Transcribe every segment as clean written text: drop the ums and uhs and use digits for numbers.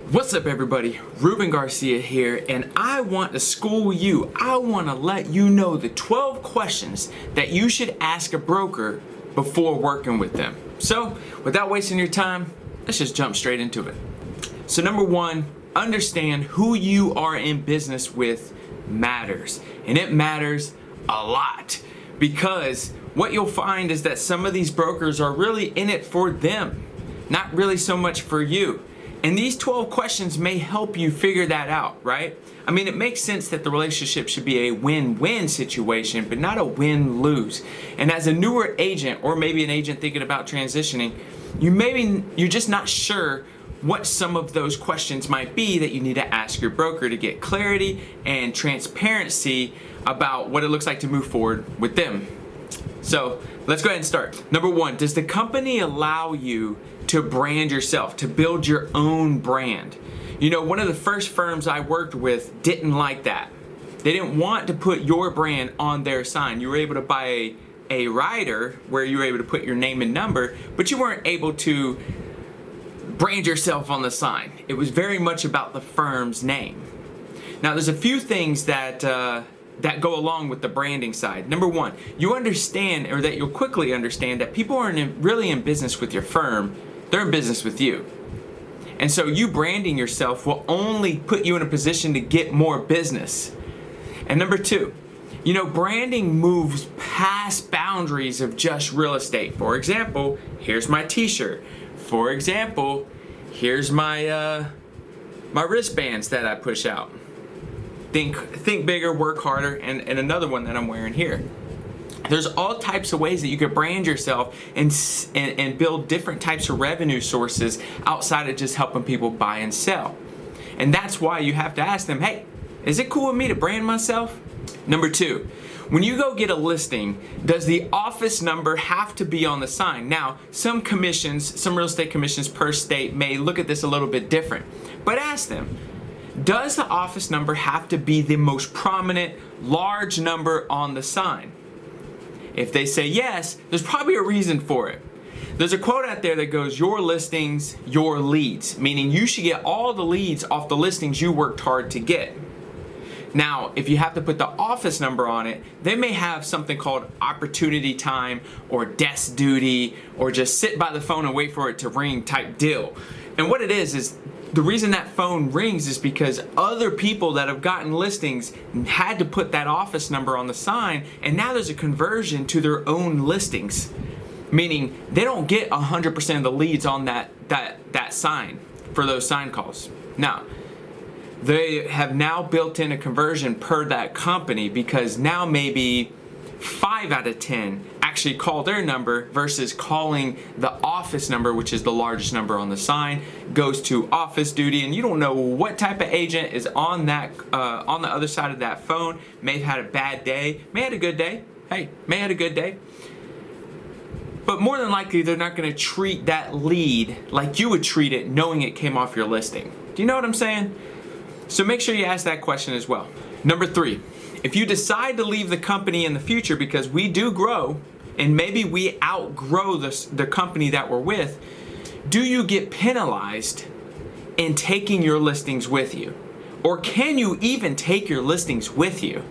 What's up everybody, Ruben Garcia here, and I want to school you. I want to let you know the 12 questions that you should ask a broker before working with them. So without wasting your time, let's just jump straight into it. So number one, understand who you are in business with matters. And it matters a lot, because what you'll find is that some of these brokers are really in it for them, not really so much for you. And these 12 questions may help you figure that out, right? I mean, it makes sense that the relationship should be a win-win situation, but not a win-lose. And as a newer agent, or maybe an agent thinking about transitioning, you're just not sure what some of those questions might be that you need to ask your broker to get clarity and transparency about what it looks like to move forward with them. So let's go ahead and start. Number one, does the company allow you to brand yourself, to build your own brand? You know, one of the first firms I worked with didn't like that. They didn't want to put your brand on their sign. You were able to buy a rider where you were able to put your name and number, but you weren't able to brand yourself on the sign. It was very much about the firm's name. Now, there's a few things that go along with the branding side. Number one, you understand, or that you'll quickly understand, that people aren't really in business with your firm, they're in business with you. And so you branding yourself will only put you in a position to get more business. And number two, you know, branding moves past boundaries of just real estate. For example, here's my t-shirt. For example, here's my my wristbands that I push out. Think bigger, work harder, and another one that I'm wearing here. There's all types of ways that you could brand yourself and build different types of revenue sources outside of just helping people buy and sell. And that's why you have to ask them, hey, is it cool with me to brand myself? Number two, when you go get a listing, does the office number have to be on the sign? Now, some real estate commissions per state may look at this a little bit different, but ask them, does the office number have to be the most prominent, large number on the sign? If they say yes, there's probably a reason for it. There's a quote out there that goes, your listings, your leads, meaning you should get all the leads off the listings you worked hard to get. Now, if you have to put the office number on it, they may have something called opportunity time or desk duty or just sit by the phone and wait for it to ring type deal. And what it is the reason that phone rings is because other people that have gotten listings had to put that office number on the sign, and now there's a conversion to their own listings, meaning they don't get 100% of the leads on that sign for those sign calls. Now, they have now built in a conversion per that company, because now maybe 5 out of 10 actually call their number versus calling the office number, which is the largest number on the sign, goes to office duty. And you don't know what type of agent is on that on the other side of that phone. May have had a bad day, may have had a good day. Hey, may have had a good day. But more than likely, they're not going to treat that lead like you would treat it knowing it came off your listing. Do you know what I'm saying? So make sure you ask that question as well. Number three, if you decide to leave the company in the future, because we do grow and maybe we outgrow the company that we're with, do you get penalized in taking your listings with you? Or can you even take your listings with you?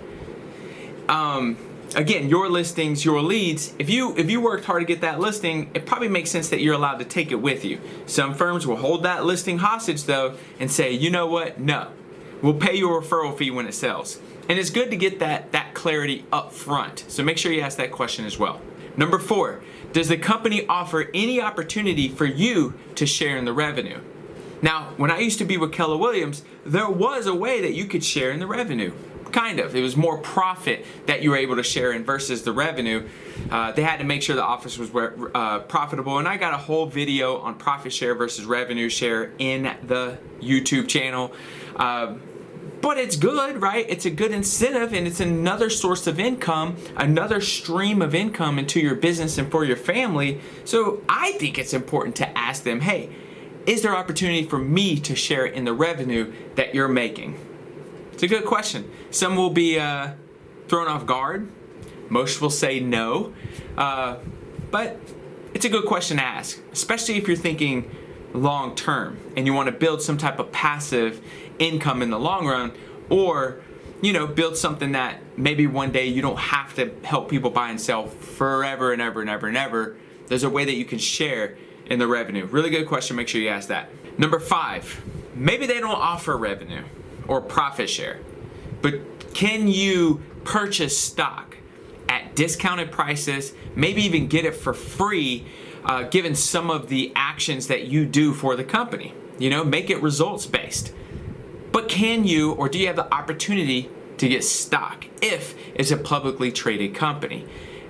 Again, your listings, your leads, if you worked hard to get that listing, it probably makes sense that you're allowed to take it with you. Some firms will hold that listing hostage though and say, you know what, no, we'll pay you a referral fee when it sells. And it's good to get that clarity up front. So make sure you ask that question as well. Number four, does the company offer any opportunity for you to share in the revenue? Now, when I used to be with Keller Williams, there was a way that you could share in the revenue. Kind of. It was more profit that you were able to share in versus the revenue. They had to make sure the office was profitable, and I got a whole video on profit share versus revenue share in the YouTube channel. But it's good, right? It's a good incentive, and it's another source of income, another stream of income into your business and for your family. So I think it's important to ask them, hey, is there opportunity for me to share in the revenue that you're making? It's a good question. Some will be thrown off guard. Most will say no. But it's a good question to ask, especially if you're thinking long term and you want to build some type of passive income in the long run, or build something that maybe one day you don't have to help people buy and sell forever and ever and ever and ever, there's a way that you can share in the revenue. Really good question. Make sure you ask that. Number 5, maybe they don't offer revenue or profit share, but can you purchase stock at discounted prices, maybe even get it for free, given some of the actions that you do for the company? Make it results based. But can you, or do you have the opportunity to get stock if it's a publicly traded company?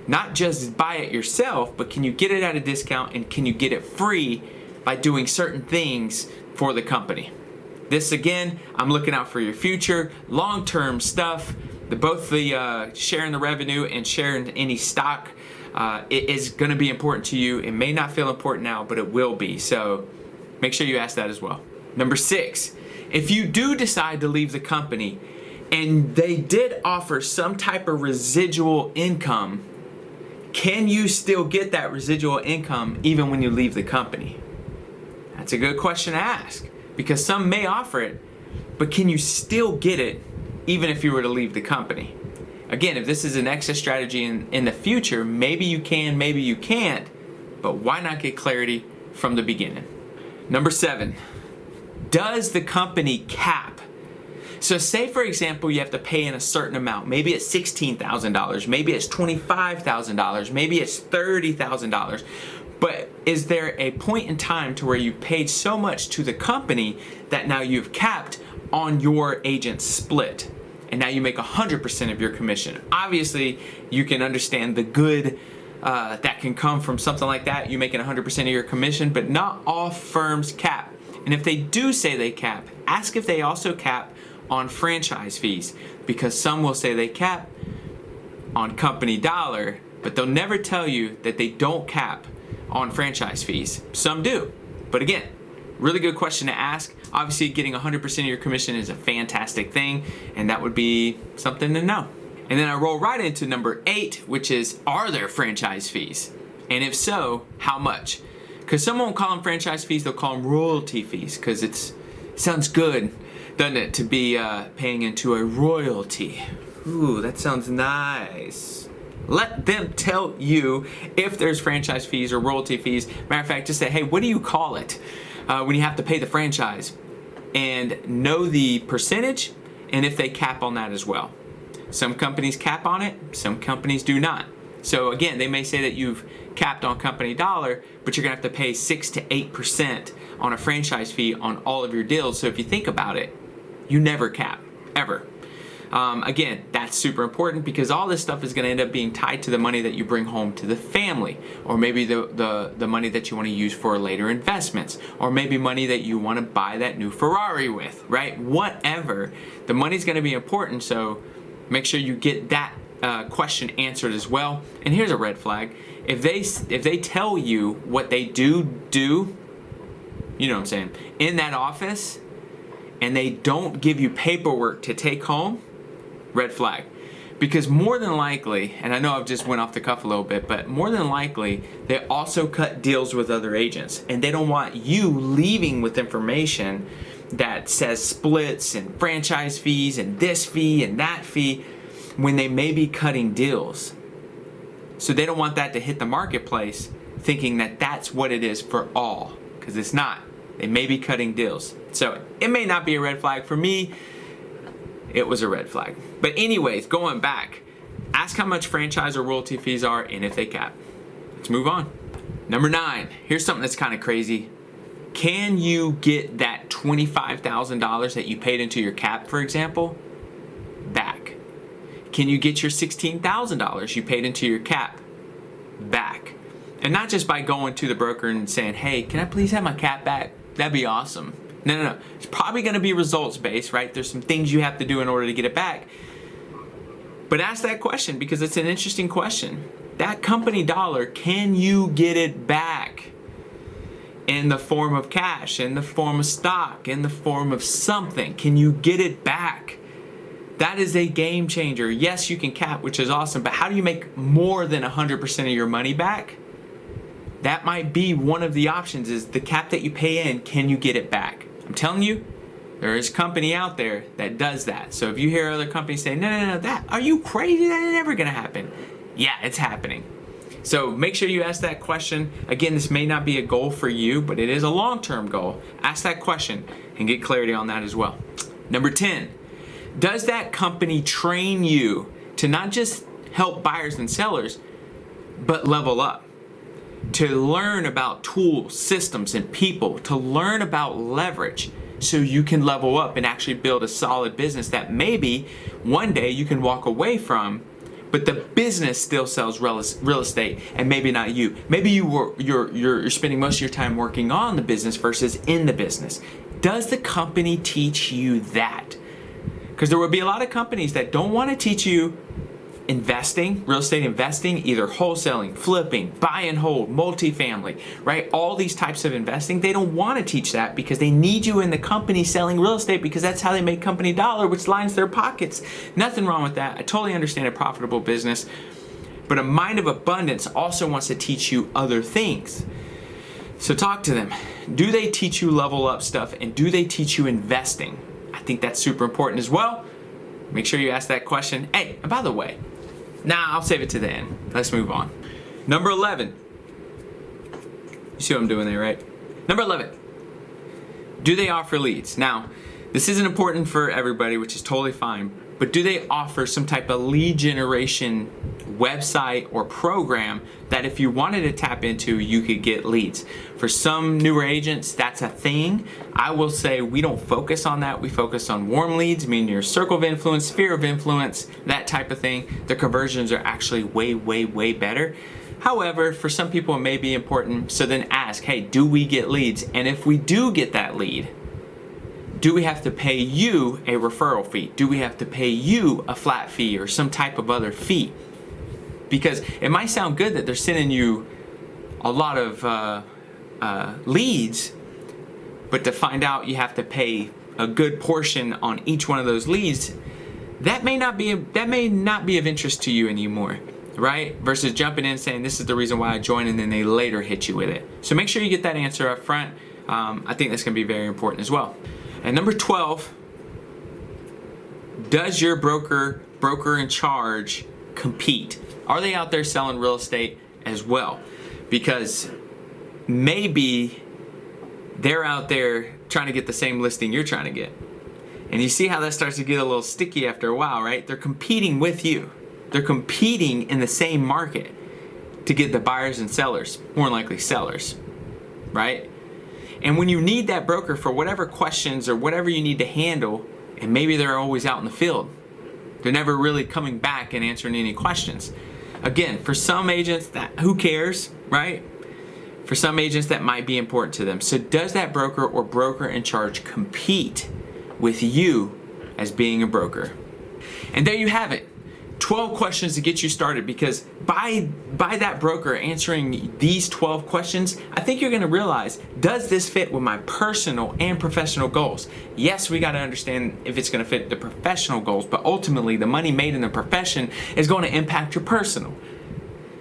Not just buy it yourself, but can you get it at a discount, and can you get it free by doing certain things for the company? This, again, I'm looking out for your future, long-term stuff. Both the sharing the revenue and sharing any stock it is going to be important to you. It may not feel important now, but it will be. So make sure you ask that as well. Number 6, if you do decide to leave the company and they did offer some type of residual income, can you still get that residual income even when you leave the company? That's a good question to ask, because some may offer it, but can you still get it even if you were to leave the company? Again, if this is an exit strategy in the future, maybe you can, maybe you can't, but why not get clarity from the beginning? Number 7, does the company cap? So say, for example, you have to pay in a certain amount. Maybe it's $16,000, maybe it's $25,000, maybe it's $30,000. But is there a point in time to where you paid so much to the company that now you've capped on your agent's split, and now you make 100% of your commission? Obviously, you can understand the good that can come from something like that, you making 100% of your commission, but not all firms cap. And if they do say they cap, ask if they also cap on franchise fees, because some will say they cap on company dollar, but they'll never tell you that they don't cap on franchise fees. Some do. But again, really good question to ask. Obviously, getting 100% of your commission is a fantastic thing, and that would be something to know. And then I roll right into number 8, which is, are there franchise fees? And if so, how much? Because some won't call them franchise fees, they'll call them royalty fees, because it sounds good, doesn't it, to be paying into a royalty. Ooh, that sounds nice. Let them tell you if there's franchise fees or royalty fees. Matter of fact, just say, hey, what do you call it when you have to pay the franchise? And know the percentage and if they cap on that as well. Some companies cap on it, some companies do not. So again, they may say that you've capped on company dollar, but you're gonna have to pay 6 to 8% on a franchise fee on all of your deals. So if you think about it, you never cap, ever. Again, that's super important, because all this stuff is going to end up being tied to the money that you bring home to the family, or maybe the money that you want to use for later investments, or maybe money that you want to buy that new Ferrari with, right? Whatever, the money's going to be important, so make sure you get that question answered as well. And here's a red flag: if they tell you what they do, you know what I'm saying, in that office, and they don't give you paperwork to take home, red flag. Because more than likely, and I know I've just went off the cuff a little bit, but more than likely, they also cut deals with other agents, and they don't want you leaving with information that says splits and franchise fees and this fee and that fee when they may be cutting deals. So they don't want that to hit the marketplace thinking that that's what it is for all, because it's not. They may be cutting deals. So it may not be a red flag. For me, it was a red flag. But anyways, going back, ask how much franchise or royalty fees are and if they cap. Let's move on. Number 9, here's something that's kind of crazy. Can you get that $25,000 that you paid into your cap, for example, back? Can you get your $16,000 you paid into your cap back? And not just by going to the broker and saying, hey, can I please have my cap back? That'd be awesome. No. It's probably going to be results based, right? There's some things you have to do in order to get it back. But ask that question, because it's an interesting question. That company dollar, can you get it back in the form of cash, in the form of stock, in the form of something? Can you get it back? That is a game changer. Yes, you can cap, which is awesome, but how do you make more than 100% of your money back? that might be one of the options, is the cap that you pay in, can you get it back? I'm telling you, there is a company out there that does that. So if you hear other companies say, no, that, are you crazy? That ain't never gonna happen. Yeah, it's happening. So make sure you ask that question. Again, this may not be a goal for you, but it is a long-term goal. Ask that question and get clarity on that as well. Number 10, does that company train you to not just help buyers and sellers, but level up? To learn about tools, systems, and people, to learn about leverage so you can level up and actually build a solid business that maybe one day you can walk away from, but the business still sells real estate and maybe not you. Maybe you're spending most of your time working on the business versus in the business. Does the company teach you that? Because there will be a lot of companies that don't want to teach you investing, real estate investing, either wholesaling, flipping, buy and hold, multifamily, right? All these types of investing, they don't want to teach that because they need you in the company selling real estate because that's how they make company dollar, which lines their pockets. Nothing wrong with that. I totally understand a profitable business, but a mind of abundance also wants to teach you other things. So talk to them. Do they teach you level up stuff, and do they teach you investing? I think that's super important as well. Make sure you ask that question. Hey, and by the way, I'll save it to the end. Let's move on. Number 11. You see what I'm doing there, right? Number 11. Do they offer leads? Now, this isn't important for everybody, which is totally fine, but do they offer some type of lead generation website or program that if you wanted to tap into, you could get leads? For some newer agents, that's a thing. I will say we don't focus on that. We focus on warm leads, meaning your circle of influence, sphere of influence, that type of thing. The conversions are actually way, way, way better. However, for some people it may be important. So then ask, hey, do we get leads? And if we do get that lead, do we have to pay you a referral fee? Do we have to pay you a flat fee or some type of other fee? Because it might sound good that they're sending you a lot of leads, but to find out you have to pay a good portion on each one of those leads, that may not be of interest to you anymore, right? Versus jumping in and saying this is the reason why I joined, and then they later hit you with it. So make sure you get that answer up front. I think that's going to be very important as well. And number 12, does your broker in charge compete? Are they out there selling real estate as well? Because maybe they're out there trying to get the same listing you're trying to get. And you see how that starts to get a little sticky after a while, right? They're competing with you. They're competing in the same market to get the buyers and sellers, more than likely sellers, right? And when you need that broker for whatever questions or whatever you need to handle, and maybe they're always out in the field, they're never really coming back and answering any questions. Again, for some agents, who cares, right? For some agents, that might be important to them. So does that broker or broker in charge compete with you as being a broker? And there you have it. 12 questions to get you started, because by that broker answering these 12 questions, I think you're going to realize, does this fit with my personal and professional goals? Yes, we got to understand if it's going to fit the professional goals, but ultimately the money made in the profession is going to impact your personal.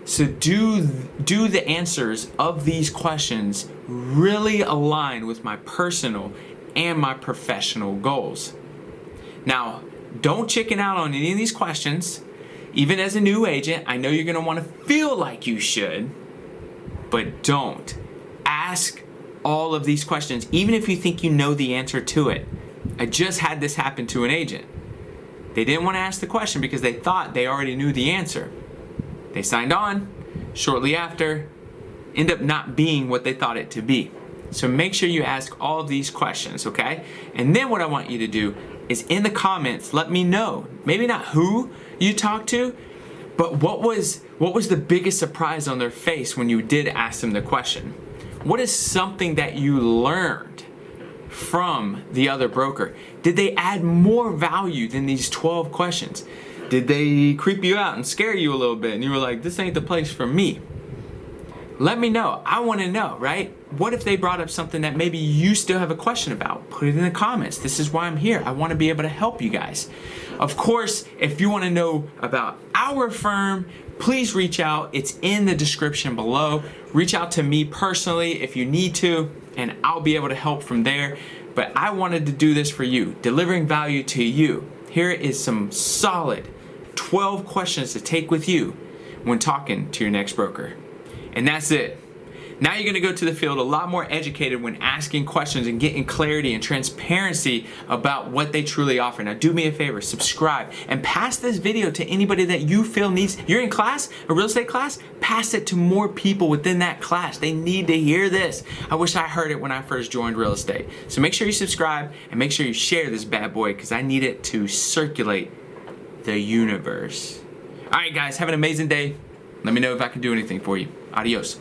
So do the answers of these questions really align with my personal and my professional goals? Now, don't chicken out on any of these questions. Even as a new agent, I know you're going to want to feel like you should, but don't. Ask all of these questions, even if you think you know the answer to it. I just had this happen to an agent. They didn't want to ask the question because they thought they already knew the answer. They signed on. Shortly after, end up not being what they thought it to be. So make sure you ask all of these questions, okay? And then what I want you to do is in the comments, let me know. Maybe not who you talked to, but what was the biggest surprise on their face when you did ask them the question? What is something that you learned from the other broker? Did they add more value than these 12 questions? Did they creep you out and scare you a little bit and you were like, this ain't the place for me? Let me know. I want to know, right? What if they brought up something that maybe you still have a question about? Put it in the comments. This is why I'm here. I want to be able to help you guys. Of course, if you want to know about our firm, please reach out. It's in the description below. Reach out to me personally if you need to, and I'll be able to help from there. But I wanted to do this for you, delivering value to you. Here is some solid 12 questions to take with you when talking to your next broker. And that's it. Now you're gonna go to the field a lot more educated when asking questions and getting clarity and transparency about what they truly offer. Now do me a favor, subscribe and pass this video to anybody that you feel needs. You're in class, a real estate class, pass it to more people within that class. They need to hear this. I wish I heard it when I first joined real estate. So make sure you subscribe and make sure you share this bad boy because I need it to circulate the universe. All right guys, have an amazing day. Let me know if I can do anything for you. Adios.